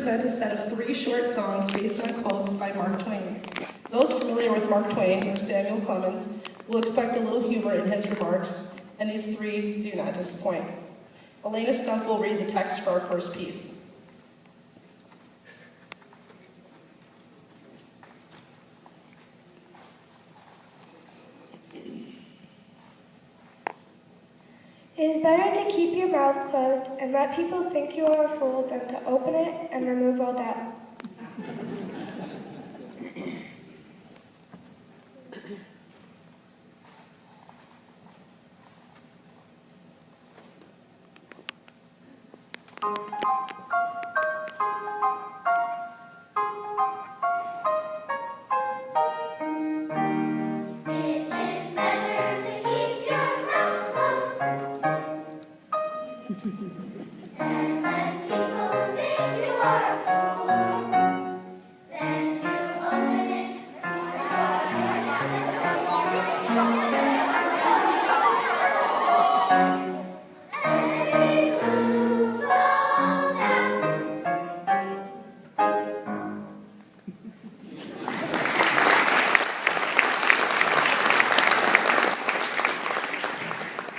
present a set of 3 short songs based on quotes by Mark Twain. Those familiar with Mark Twain, or Samuel Clemens, will expect a little humor in his remarks, and these 3 do not disappoint. Elena Stump will read the text for our first piece. It is better to keep your mouth closed and let people think you are a fool than to open it and remove all doubt.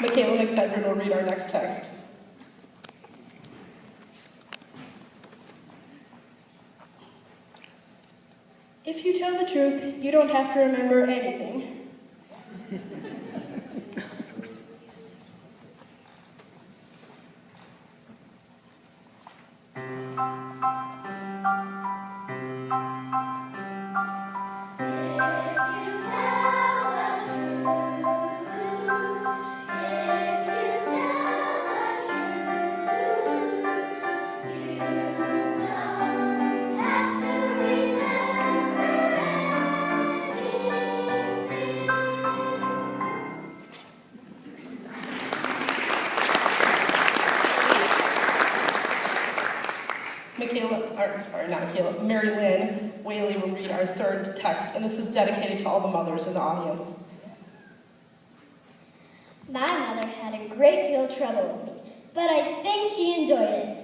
McPhedran will read our next text. If you tell the truth, you don't have to remember anything. Mary Lynn Whaley will read our third text, and this is dedicated to all the mothers in the audience. My mother had a great deal of trouble with me, but I think she enjoyed it.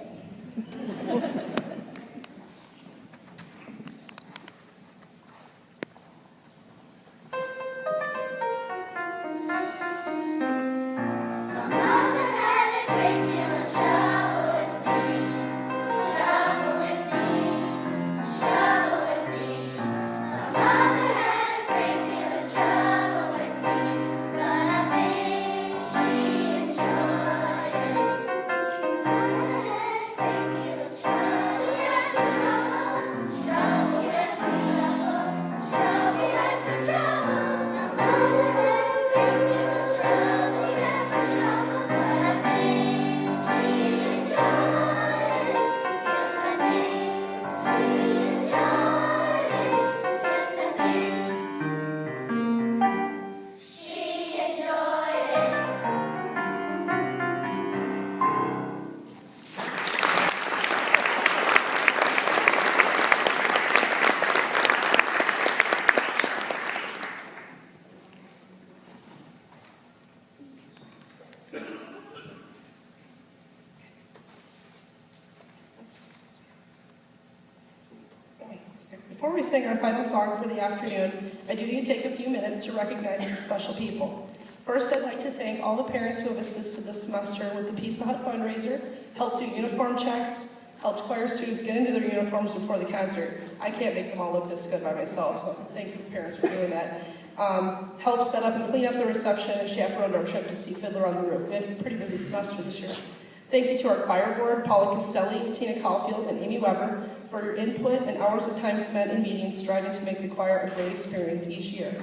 Before we sing our final song for the afternoon, I do need to take a few minutes to recognize some special people. First, I'd like to thank all the parents who have assisted this semester with the Pizza Hut fundraiser, helped do uniform checks, helped choir students get into their uniforms before the concert. I can't make them all look this good by myself, so thank you parents for doing that. Helped set up and clean up the reception and chaperoned our trip to see Fiddler on the Roof. We had a pretty busy semester this year. Thank you to our choir board, Paula Castelli, Tina Caulfield, and Amy Weber, for your input and hours of time spent in meetings striving to make the choir a great experience each year.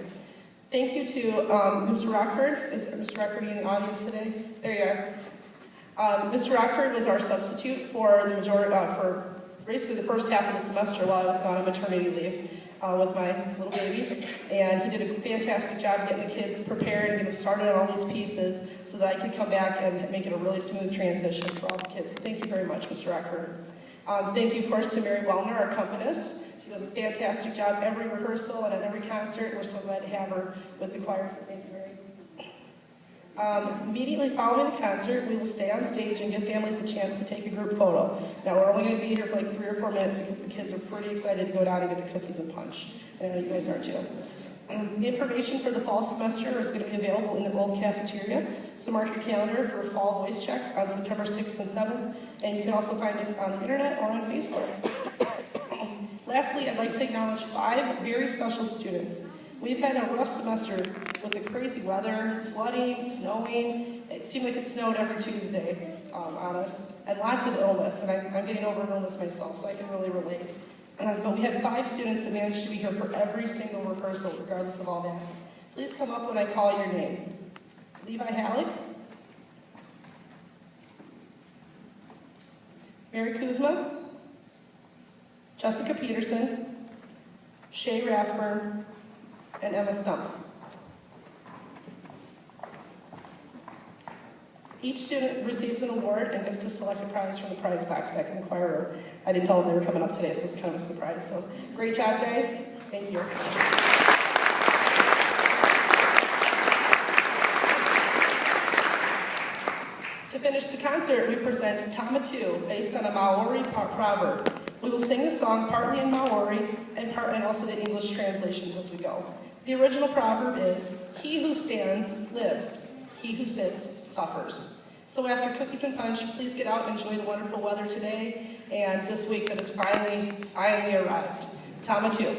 Thank you to Mr. Rockford. Is Mr. Rockford in the audience today? There you are. Mr. Rockford was our substitute for the majority, for basically the first half of the semester while I was gone on maternity leave with my little baby. And he did a fantastic job getting the kids prepared and getting them started on all these pieces so that I could come back and make it a really smooth transition for all the kids. So thank you very much, Mr. Rockford. Thank you, of course, to Mary Wellner, our accompanist. She does a fantastic job every rehearsal and at every concert. We're so glad to have her with the choir, so thank you, Mary. Immediately following the concert, we will stay on stage and give families a chance to take a group photo. Now, we're only going to be here for like 3 or 4 minutes because the kids are pretty excited to go down and get the cookies and punch. And I know you guys are too. Information for the fall semester is going to be available in the old cafeteria. So mark your calendar for fall voice checks on September 6th and 7th. And you can also find us on the internet or on Facebook. Lastly, I'd like to acknowledge 5 very special students. We've had a rough semester with the crazy weather, flooding, snowing. It seemed like it snowed every Tuesday on us, and lots of illness. And I'm getting over an illness myself, so I can really relate. But we had 5 students that managed to be here for every single rehearsal, regardless of all that. Please come up when I call your name. Levi Halleck, Mary Kuzma, Jessica Peterson, Shay Rathburn, and Emma Stump. Each student receives an award and gets to select a prize from the prize box back in the choir room. I didn't tell them they were coming up today, so it's kind of a surprise. So great job, guys. Thank you. To finish the concert, we present Tamatu, based on a Maori proverb. We will sing the song partly in Maori and also the English translations as we go. The original proverb is, "He who stands lives, he who sits suffers." So after cookies and punch, please get out and enjoy the wonderful weather today and this week that has finally arrived. Tamatu.